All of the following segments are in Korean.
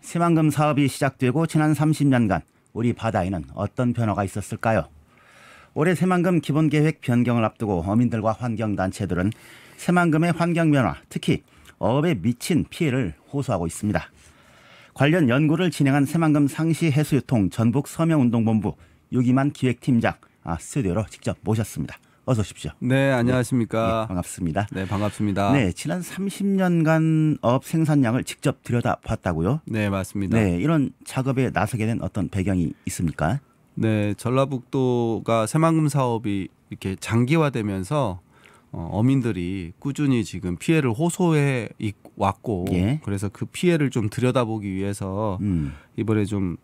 새만금 사업이 시작되고 지난 30년간 우리 바다에는 어떤 변화가 있었을까요? 올해 새만금 기본계획 변경을 앞두고 어민들과 환경단체들은 새만금의 환경변화, 특히 어업에 미친 피해를 호소하고 있습니다. 관련 연구를 진행한 새만금 상시해수유통 전북서명운동본부 유기만 기획팀장 스튜디오로 직접 모셨습니다. 어서 오십시오. 네, 안녕하십니까. 네, 반갑습니다. 네, 반갑습니다. 네, 지난 30년간 어업 생산량을 직접 들여다봤다고요? 네, 맞습니다. 네, 이런 작업에 나서게 된 어떤 배경이 있습니까? 네, 전라북도가 새만금 사업이 이렇게 장기화되면서 어민들이 꾸준히 지금 피해를 호소해 왔고, 예. 그래서 그 피해를 좀 들여다보기 위해서 이번에 좀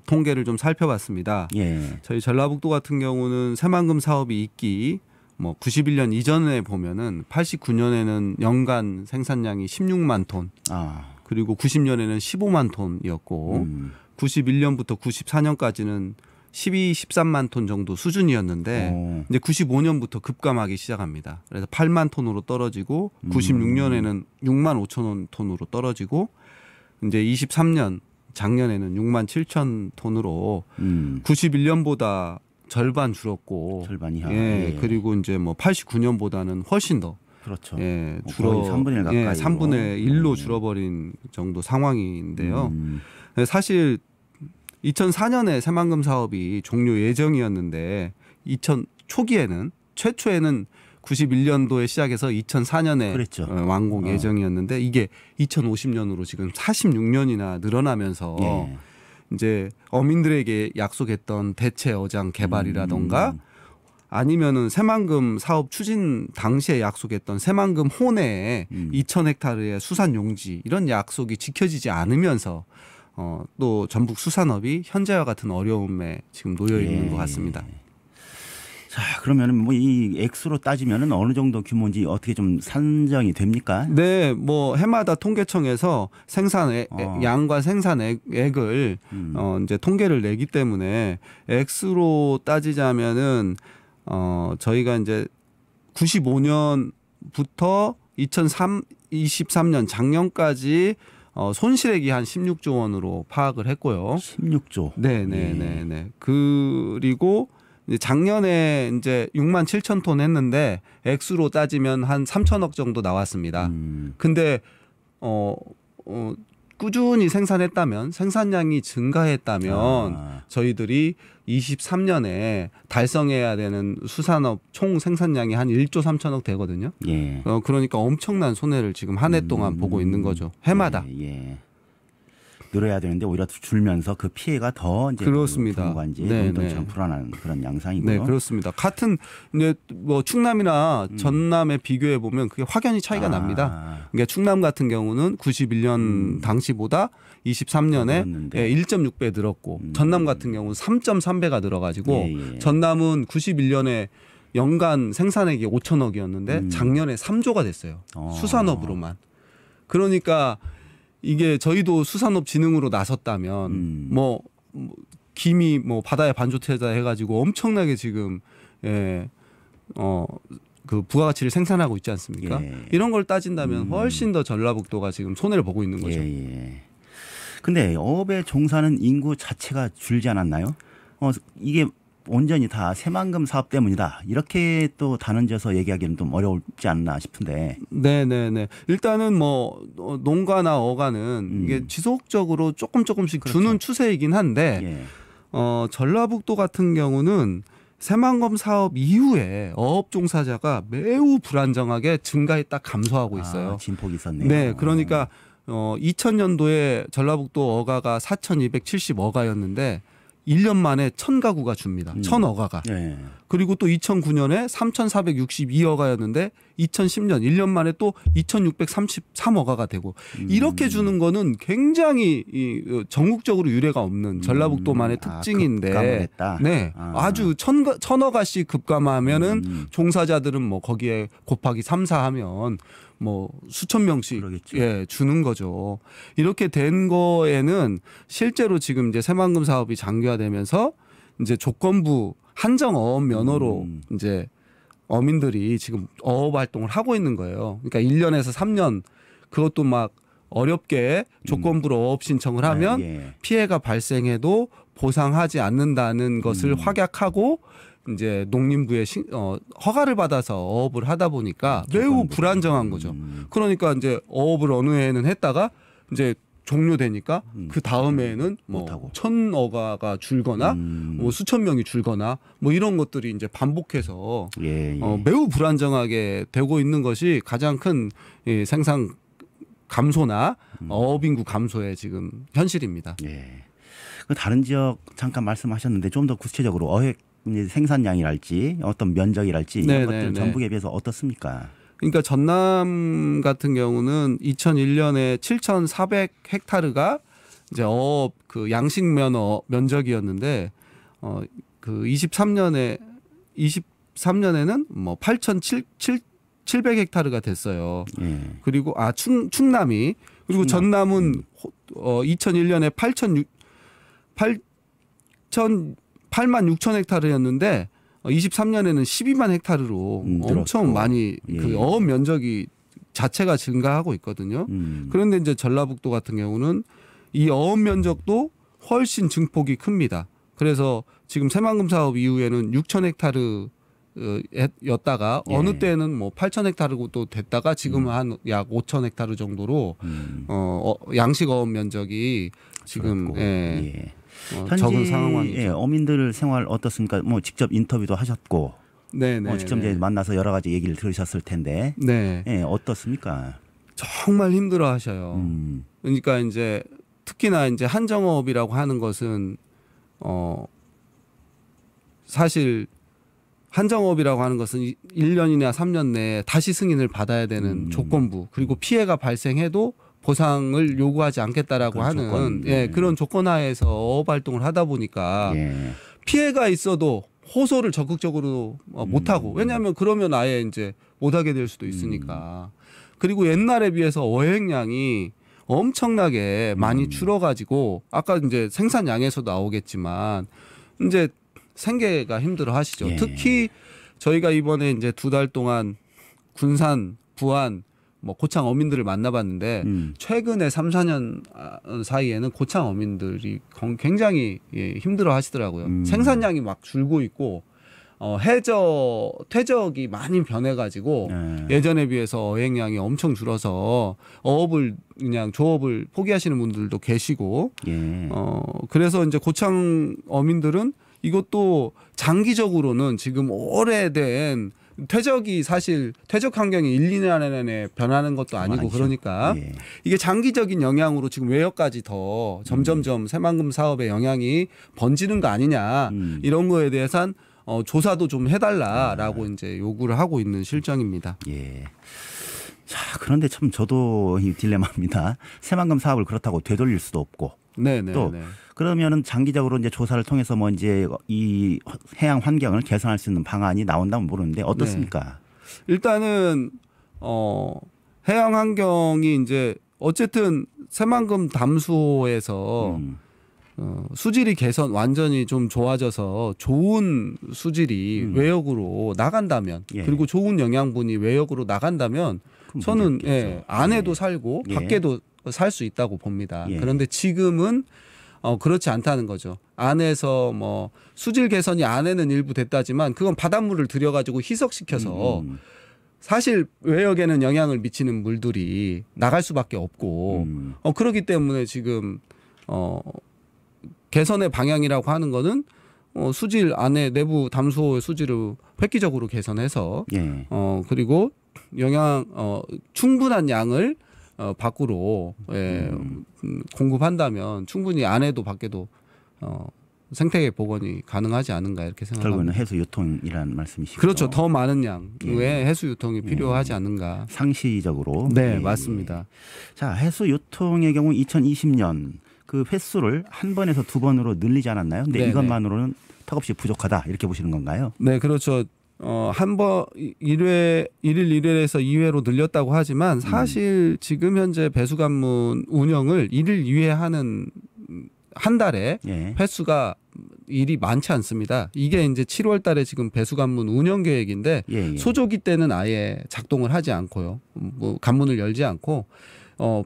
통계를 좀 살펴봤습니다. 예. 저희 전라북도 같은 경우는 새만금 사업이 있기 91년 이전에 보면은 89년에는 연간 생산량이 16만 톤, 그리고 90년에는 15만 톤이었고 91년부터 94년까지는 12, 13만 톤 정도 수준이었는데 이제 95년부터 급감하기 시작합니다. 그래서 8만 톤으로 떨어지고 96년에는 6만 5천 톤으로 떨어지고 이제 23년 작년에는 6만 7천 톤으로 91년보다 절반 줄었고, 절반 이하. 예, 그리고 이제 89년보다는 훨씬 더, 그렇죠. 예, 거의 3분의 1 가까이. 예, 3분의 1로 줄어버린 정도 상황인데요. 사실 2004년에 새만금 사업이 종료 예정이었는데 2000 초기에는 최초에는 91년도에 시작해서 2004년에 그랬죠. 완공 예정이었는데 이게 2050년으로 지금 46년이나 늘어나면서 예. 이제 어민들에게 약속했던 대체 어장 개발이라던가 아니면은 새만금 사업 추진 당시에 약속했던 새만금 호내에 2,000헥타르의 수산 용지 이런 약속이 지켜지지 않으면서 또 전북 수산업이 현재와 같은 어려움에 지금 놓여 있는 것 같습니다. 자, 그러면은 이 액수로 따지면은 어느 정도 규모인지 어떻게 좀 산정이 됩니까? 네, 해마다 통계청에서 양과 생산액을 이제 통계를 내기 때문에 액수로 따지자면은 저희가 이제 95년부터 2023년 작년까지 손실액이 한 16조 원으로 파악을 했고요. 16조. 네. 그리고 작년에 이제 6만 7천 톤 했는데 액수로 따지면 한 3천억 정도 나왔습니다. 근데 꾸준히 생산했다면 생산량이 증가했다면 저희들이 23년에 달성해야 되는 수산업 총 생산량이 한 1조 3천억 되거든요. 예. 그러니까 엄청난 손해를 지금 한 해 동안 보고 있는 거죠. 해마다. 예. 늘어야 되는데 오히려 줄면서 그 피해가 더 이제 그렇습니다. 규모가인지 네, 좀 불안한 그런 양상이고요. 네, 그렇습니다. 같은 이제 충남이나 전남에 비교해 보면 그게 확연히 차이가 납니다. 그러니까 충남 같은 경우는 91년 당시보다 23년에 1.6배 늘었고 전남 같은 경우는 3.3배가 늘어가지고 전남은 91년에 연간 생산액이 5천억이었는데 작년에 3조가 됐어요. 수산업으로만. 그러니까 이게 저희도 수산업진흥으로 나섰다면 김이 바다에 반조태다 해가지고 엄청나게 지금 그 부가가치를 생산하고 있지 않습니까? 예. 이런 걸 따진다면 훨씬 더 전라북도가 지금 손해를 보고 있는 거죠. 예. 근데 어업에 종사하는 인구 자체가 줄지 않았나요? 이게 온전히 다 새만금 사업 때문이다. 이렇게 또 단언져서 얘기하기는 좀 어렵지 않나 싶은데. 네네네. 일단은 농가나 어가는 이게 지속적으로 조금씩 그렇죠. 주는 추세이긴 한데 전라북도 같은 경우는 새만금 사업 이후에 어업 종사자가 매우 불안정하게 증가했다 감소하고 있어요. 진폭이 있었네요. 네, 그러니까 2000년도에 전라북도 어가가 4,270어가였는데 1년 만에 1,000가구가 줍니다. 1,000어가가. 네. 그리고 또 2009년에 3,462어가였는데 2010년 1년 만에 또 2,633어가가 되고 이렇게 주는 거는 굉장히 전국적으로 유례가 없는 전라북도만의 특징인데 급감을 했다. 네, 아주 1,000어가씩 급감하면은 종사자들은 거기에 곱하기 3, 4하면 수천 명씩 주는 거죠. 이렇게 된 거에는 실제로 지금 이제 새만금 사업이 장기화되면서 이제 조건부 한정 어업 면허로 이제 어민들이 지금 어업 활동을 하고 있는 거예요. 그러니까 1년에서 3년 그것도 어렵게 조건부로 어업 신청을 하면 피해가 발생해도 보상하지 않는다는 것을 확약하고 이제 농림부에 허가를 받아서 어업을 하다 보니까 매우 불안정한 거죠. 그러니까 이제 어업을 어느 해에는 했다가 이제 종료되니까 그 다음에는 뭐 1,000어가가 줄거나 뭐 수천 명이 줄거나 뭐 이런 것들이 이제 반복해서 매우 불안정하게 되고 있는 것이 가장 큰 생산 감소나 어업 인구 감소의 지금 현실입니다. 그 다른 지역 잠깐 말씀하셨는데 좀 더 구체적으로 어획 생산량이랄지 어떤 면적이랄지 이런 것들 전북에 비해서 어떻습니까? 그러니까 전남 같은 경우는 2001년에 7,400헥타르가 이제 어업 그 양식 면허 면적이었는데 그 23년에는 뭐 8,700헥타르가 됐어요. 그리고 충남이 그리고 전남은 2001년에 8만 6천 헥타르였는데 23년에는 12만 헥타르로 엄청 많이 그 어업 면적이 자체가 증가하고 있거든요. 그런데 이제 전라북도 같은 경우는 이 어업 면적도 훨씬 증폭이 큽니다. 그래서 지금 새만금 사업 이후에는 6천 헥타르 였다가 어느 때는 뭐 8천 헥타르고 또 됐다가 지금은 한 약 5천 헥타르 정도로 양식 어업 면적이 지금 적은 상황이죠. 어민들 생활 어떻습니까? 뭐 직접 인터뷰도 하셨고, 직접 이제 만나서 여러 가지 얘기를 들으셨을 텐데, 어떻습니까? 정말 힘들어하셔요. 그러니까 이제 특히나 이제 한정어업이라고 하는 것은 사실 한정어업이라고 하는 것은 1년이나 3년 내에 다시 승인을 받아야 되는 조건부, 그리고 피해가 발생해도 보상을 요구하지 않겠다라고 하는 그런 조건하에서 어업 활동을 하다 보니까 피해가 있어도 호소를 적극적으로 못하고, 왜냐하면 그러면 아예 이제 못하게 될 수도 있으니까. 그리고 옛날에 비해서 어획량이 엄청나게 많이 줄어가지고 아까 이제 생산량에서도 나오겠지만 이제 생계가 힘들어하시죠. 특히 저희가 이번에 이제 2달 동안 군산, 부안, 뭐 고창 어민들을 만나봤는데 최근에 3, 4년 사이에는 고창 어민들이 굉장히 힘들어하시더라고요. 생산량이 막 줄고 있고 퇴적이 많이 변해가지고 예전에 비해서 어획량이 엄청 줄어서 어업을 그냥 조업을 포기하시는 분들도 계시고 그래서 이제 고창 어민들은 이것도 장기적으로는 지금 오래된 퇴적이 사실 퇴적 환경이 1, 2년 안에 변하는 것도 아니고 그러니까 이게 장기적인 영향으로 지금 외역까지 더 점점점 새만금 사업의 영향이 번지는 거 아니냐 이런 거에 대해서는 조사도 좀 해달라라고 이제 요구를 하고 있는 실정입니다. 자, 그런데 참 저도 이 딜레마입니다. 새만금 사업을 그렇다고 되돌릴 수도 없고 또 그러면은 장기적으로 이제 조사를 통해서 뭐 이제 이 해양 환경을 개선할 수 있는 방안이 나온다면 모르는데 어떻습니까? 일단은 해양 환경이 이제 어쨌든 새만금 담수호에서 수질이 개선 완전히 좀 좋아져서 좋은 수질이 외역으로 나간다면 그리고 좋은 영양분이 외역으로 나간다면 저는 안에도 살고 밖에도 살 수 있다고 봅니다. 그런데 지금은 그렇지 않다는 거죠. 안에서 뭐 수질 개선이 안에는 일부 됐다지만 그건 바닷물을 들여가지고 희석시켜서 사실 외역에는 영향을 미치는 물들이 나갈 수밖에 없고 그렇기 때문에 지금 개선의 방향이라고 하는 거는 수질 안에 내부 담수호의 수질을 획기적으로 개선해서 그리고 충분한 양을 밖으로 공급한다면 충분히 안에도 밖에도 생태계 복원이 가능하지 않은가 이렇게 생각합니다. 결국은 해수 유통이라는 말씀이시죠? 그렇죠. 더 많은 양의 해수 유통이 필요하지 않는가. 상시적으로. 네, 맞습니다. 자, 해수 유통의 경우 2020년 그 횟수를 한 번에서 2번으로 늘리지 않았나요? 근데 이것만으로는 턱없이 부족하다 이렇게 보시는 건가요? 네, 그렇죠. 한 번 1회 1일 1회에서 2회로 늘렸다고 하지만 사실 지금 현재 배수관문 운영을 1일 2회 하는 한 달에 횟수가 일이 많지 않습니다. 이게 이제 7월 달에 지금 배수관문 운영 계획인데 소조기 때는 아예 작동을 하지 않고요. 뭐 관문을 열지 않고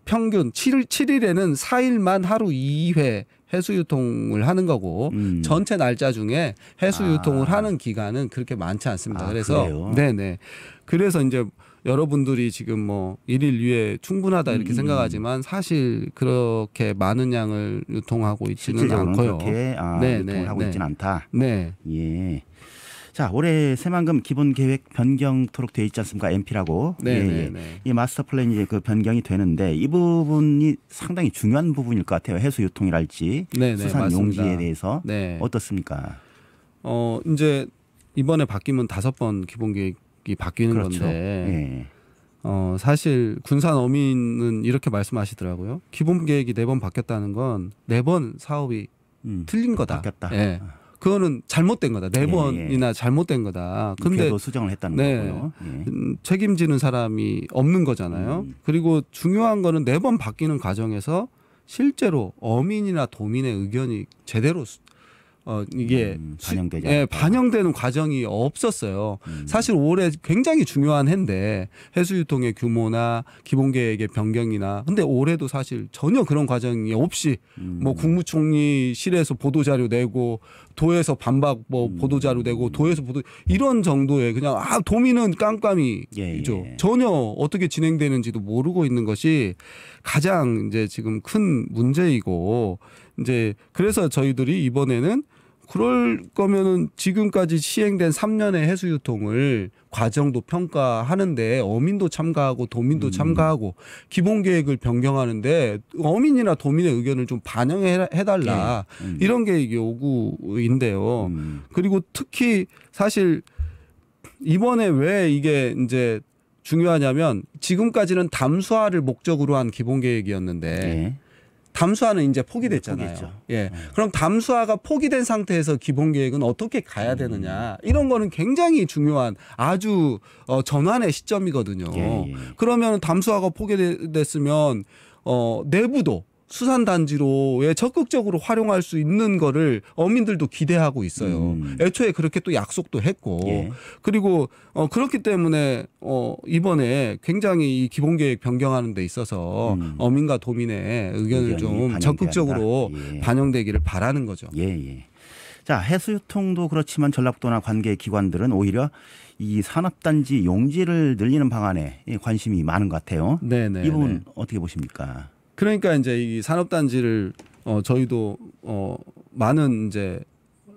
평균 7일에는 4일만 하루 2회 해수 유통을 하는 거고 전체 날짜 중에 해수 유통을 하는 기간은 그렇게 많지 않습니다. 그래서 그래요? 네네. 그래서 이제 여러분들이 지금 뭐 1일 2회 충분하다 이렇게 생각하지만 사실 그렇게 많은 양을 유통하고 있지는 않고요. 그렇게 유통을 하고 있지는 않다. 네. 예. 자, 올해 새만금 기본 계획 변경토록 돼 있지 않습니까? MP라고. 네. 이 마스터 플랜이 이제 그 변경이 되는데 이 부분이 상당히 중요한 부분일 것 같아요. 해수 유통이랄지 수산 용지에 대해서 어떻습니까? 이제 이번에 바뀌면 5번 기본 계획이 바뀌는 그렇죠. 건데 사실 군산 어민은 이렇게 말씀하시더라고요. 기본 계획이 4번 바뀌었다는 건 4번 사업이 틀린 거다. 바뀌었다. 예. 그거는 잘못된 거다. 4번이나 잘못된 거다. 근데 수정을 했다는 거고요. 책임지는 사람이 없는 거잖아요. 그리고 중요한 거는 4번 바뀌는 과정에서 실제로 어민이나 도민의 의견이 제대로 이게 반영되는 과정이 없었어요. 사실 올해 굉장히 중요한 해인데 해수 유통의 규모나 기본 계획의 변경이나 근데 올해도 사실 전혀 그런 과정이 없이 뭐 국무총리실에서 보도 자료 내고 도에서 반박 보도 자료 내고 도에서 보도 이런 정도의 그냥 도민은 깜깜이죠. 전혀 어떻게 진행되는지도 모르고 있는 것이 가장 이제 지금 큰 문제이고 이제 그래서 저희들이 이번에는 그럴 거면은 지금까지 시행된 3년의 해수 유통을 과정도 평가하는데 어민도 참가하고 도민도 참가하고 기본 계획을 변경하는데 어민이나 도민의 의견을 좀 반영해 달라. 이런 게 이게 요구인데요. 그리고 특히 사실 이번에 왜 이게 이제 중요하냐면 지금까지는 담수화를 목적으로 한 기본 계획이었는데 담수화는 이제 포기됐잖아요. 그럼 담수화가 포기된 상태에서 기본 계획은 어떻게 가야 되느냐. 이런 거는 굉장히 중요한 아주 전환의 시점이거든요. 그러면 담수화가 포기됐으면 내부도 수산단지로에 적극적으로 활용할 수 있는 거를 어민들도 기대하고 있어요. 애초에 그렇게 또 약속도 했고 그리고 그렇기 때문에 이번에 굉장히 이 기본계획 변경하는 데 있어서 어민과 도민의 의견을 좀 적극적으로 반영되기를 바라는 거죠. 자, 해수유통도 그렇지만 전라북도나 관계 기관들은 오히려 이 산업단지 용지를 늘리는 방안에 관심이 많은 것 같아요. 이 부분 어떻게 보십니까? 그러니까 이제 이 산업단지를 저희도 많은 이제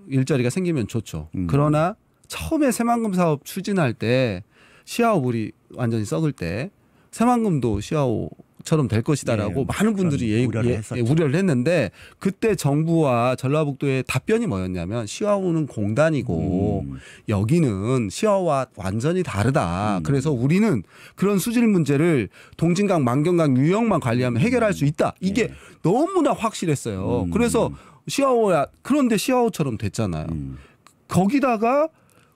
일자리가 생기면 좋죠. 그러나 처음에 새만금 사업 추진할 때 시아오물이 완전히 썩을 때 새만금도 시아오처럼 될 것이다라고 많은 분들이 우려를 했는데 그때 정부와 전라북도의 답변이 뭐였냐면 시아오는 공단이고 여기는 시아오와 완전히 다르다. 그래서 우리는 그런 수질 문제를 동진강, 만경강 유역만 관리하면 해결할 수 있다. 이게 너무나 확실했어요. 그래서 시아오야 그런데 시아오처럼 됐잖아요. 거기다가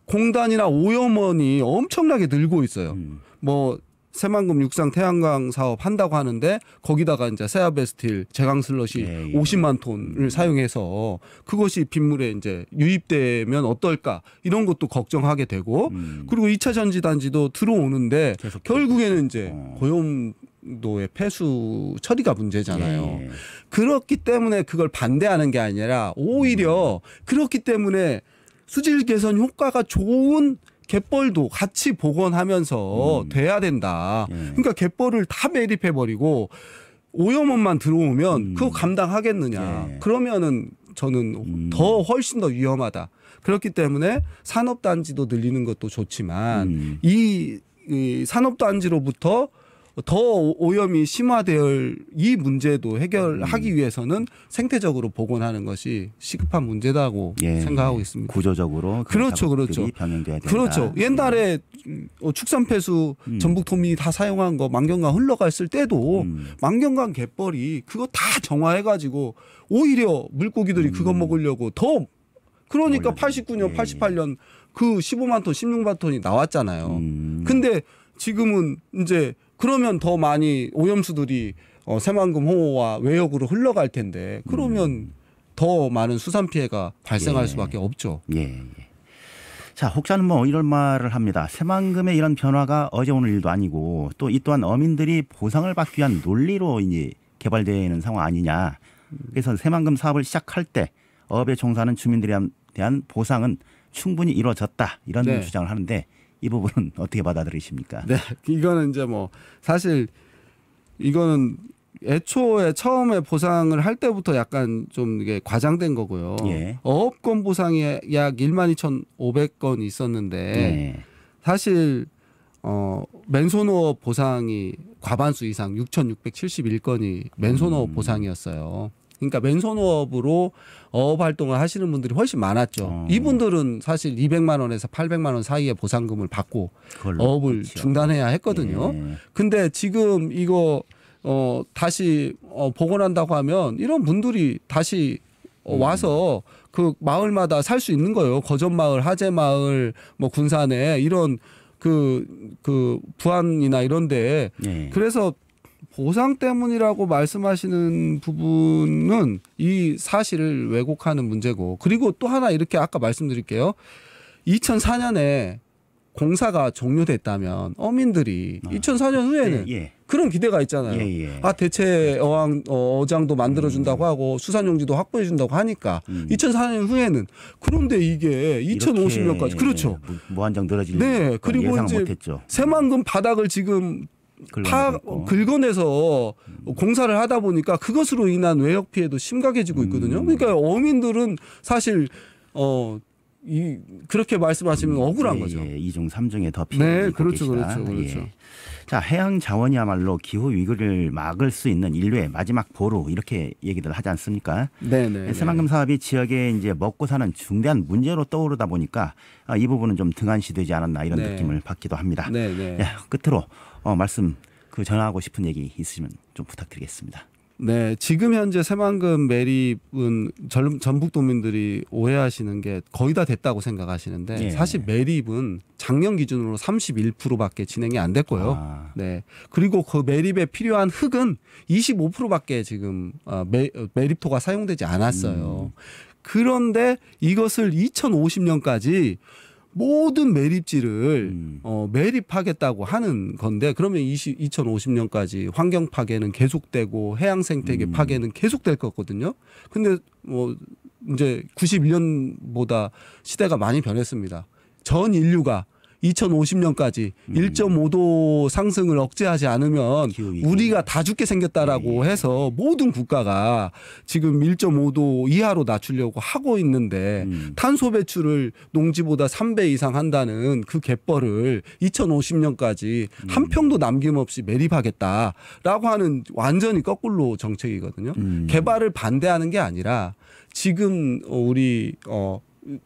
공단이나 오염원이 엄청나게 늘고 있어요. 뭐 새만금 육상 태양광 사업 한다고 하는데 거기다가 이제 세아베스틸 제강 슬러시 50만 톤을 사용해서 그것이 빗물에 이제 유입되면 어떨까 이런 것도 걱정하게 되고 그리고 2차 전지 단지도 들어오는데 결국에는 이제 고염도의 폐수 처리가 문제잖아요. 그렇기 때문에 그걸 반대하는 게 아니라 오히려 그렇기 때문에 수질 개선 효과가 좋은 갯벌도 같이 복원하면서 돼야 된다. 그러니까 갯벌을 다 매립해버리고 오염원만 들어오면 그거 감당하겠느냐. 그러면은 저는 더 훨씬 더 위험하다. 그렇기 때문에 산업단지도 늘리는 것도 좋지만 이 산업단지로부터 더 오염이 심화될 이 문제도 해결하기 위해서는 생태적으로 복원하는 것이 시급한 문제다고 생각하고 있습니다. 구조적으로 그렇죠. 변형돼야 된다. 그렇죠. 옛날에 축산폐수 전북도민이 다 사용한 거 만경강 흘러갔을 때도 만경강 갯벌이 그거 다 정화해가지고 오히려 물고기들이 그거 먹으려고 더 그러니까 89년, 88년 그 15만 톤, 16만 톤이 나왔잖아요. 근데 지금은 이제 그러면 더 많이 오염수들이 새만금 홍어와 외역으로 흘러갈 텐데 그러면 더 많은 수산 피해가 발생할 수밖에 없죠. 자, 혹자는 뭐 이런 말을 합니다. 새만금의 이런 변화가 어제 오늘 일도 아니고 또 이 또한 어민들이 보상을 받기 위한 논리로 이제 개발되는 상황 아니냐. 그래서 새만금 사업을 시작할 때 어업에 종사하는 주민들에 대한 보상은 충분히 이루어졌다. 이런 네. 주장을 하는데 이 부분은 어떻게 받아들이십니까? 네, 이거는 이제 뭐 사실 이거는 애초에 처음에 보상을 할 때부터 약간 좀 이게 과장된 거고요. 예. 어업권 보상이 약 12,500건이 있었는데 예. 사실 맨손어업 보상이 과반수 이상 6,671건이 맨손어업 보상이었어요. 그러니까 맨손어업으로 어업 활동을 하시는 분들이 훨씬 많았죠. 이분들은 사실 200만 원에서 800만 원 사이의 보상금을 받고 어업을 그렇죠. 중단해야 했거든요. 예. 근데 지금 이거 다시 복원한다고 하면 이런 분들이 다시 와서 그 마을마다 살 수 있는 거예요. 거전마을, 하재마을, 뭐 군산에 이런 그 부안이나 이런데 예. 그래서 보상 때문이라고 말씀하시는 부분은 이 사실을 왜곡하는 문제고 그리고 또 하나 이렇게 아까 말씀드릴게요. 2004년에 공사가 종료됐다면 어민들이 2004년 후에는 예. 그런 기대가 있잖아요. 예. 아 대체 어장도 만들어준다고 하고 수산용지도 확보해준다고 하니까 2004년 후에는 그런데 이게 2050년까지 그렇죠. 무한정 늘어질 네 그리고 예상 이제 못했죠. 새만금 바닥을 지금 긁어내서 공사를 하다 보니까 그것으로 인한 외역 피해도 심각해지고 있거든요. 그러니까 어민들은 사실 그렇게 말씀하시면 억울한 거죠. 예, 2중 3중에 더 피해를 네, 입고 그렇죠, 계시다. 그렇죠. 예. 자, 해양 자원이야말로 기후 위기를 막을 수 있는 인류의 마지막 보루 이렇게 얘기들 하지 않습니까? 네. 새만금 사업이 지역에 이제 먹고 사는 중대한 문제로 떠오르다 보니까 이 부분은 좀 등한시되지 않았나 이런 네. 느낌을 받기도 합니다. 네. 예, 끝으로 말씀 전하고 싶은 얘기 있으시면 좀 부탁드리겠습니다. 네, 지금 현재 새만금 매립은 전북도민들이 오해하시는 게 거의 다 됐다고 생각하시는데 예. 사실 매립은 작년 기준으로 31%밖에 진행이 안 됐고요. 네, 그리고 그 매립에 필요한 흙은 25%밖에 지금 매립토가 사용되지 않았어요. 그런데 이것을 2050년까지 모든 매립지를 매립하겠다고 하는 건데 그러면 2050년까지 환경 파괴는 계속되고 해양 생태계 파괴는 계속될 거거든요. 근데 뭐 이제 91년보다 시대가 많이 변했습니다. 전 인류가 2050년까지 1.5도 상승을 억제하지 않으면 우리가 다 죽게 생겼다라고 해서 모든 국가가 지금 1.5도 이하로 낮추려고 하고 있는데 탄소 배출을 농지보다 3배 이상 한다는 그 갯벌을 2050년까지 한 평도 남김없이 매립하겠다라고 하는 완전히 거꾸로 정책이거든요. 개발을 반대하는 게 아니라 지금 우리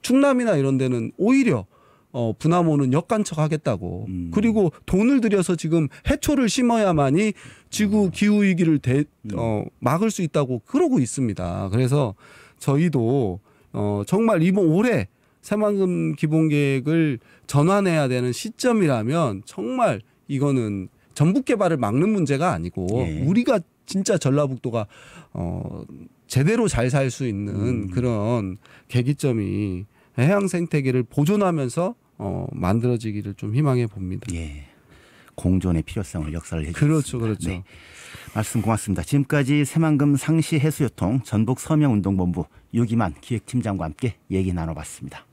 충남이나 이런 데는 오히려 분화모는 역간척하겠다고. 그리고 돈을 들여서 지금 해초를 심어야만이 지구 기후 위기를 막을 수 있다고 그러고 있습니다. 그래서 저희도 정말 이번 올해 새만금 기본계획을 전환해야 되는 시점이라면 정말 이거는 전북 개발을 막는 문제가 아니고 우리가 진짜 전라북도가 제대로 잘 살 수 있는 그런 계기점이 해양 생태계를 보존하면서 만들어지기를 좀 희망해 봅니다. 예. 공존의 필요성을 역사를 해주셨습니다. 그렇죠. 네. 말씀 고맙습니다. 지금까지 새만금 상시 해수유통 전북 서명운동본부 유기만 기획팀장과 함께 얘기 나눠봤습니다.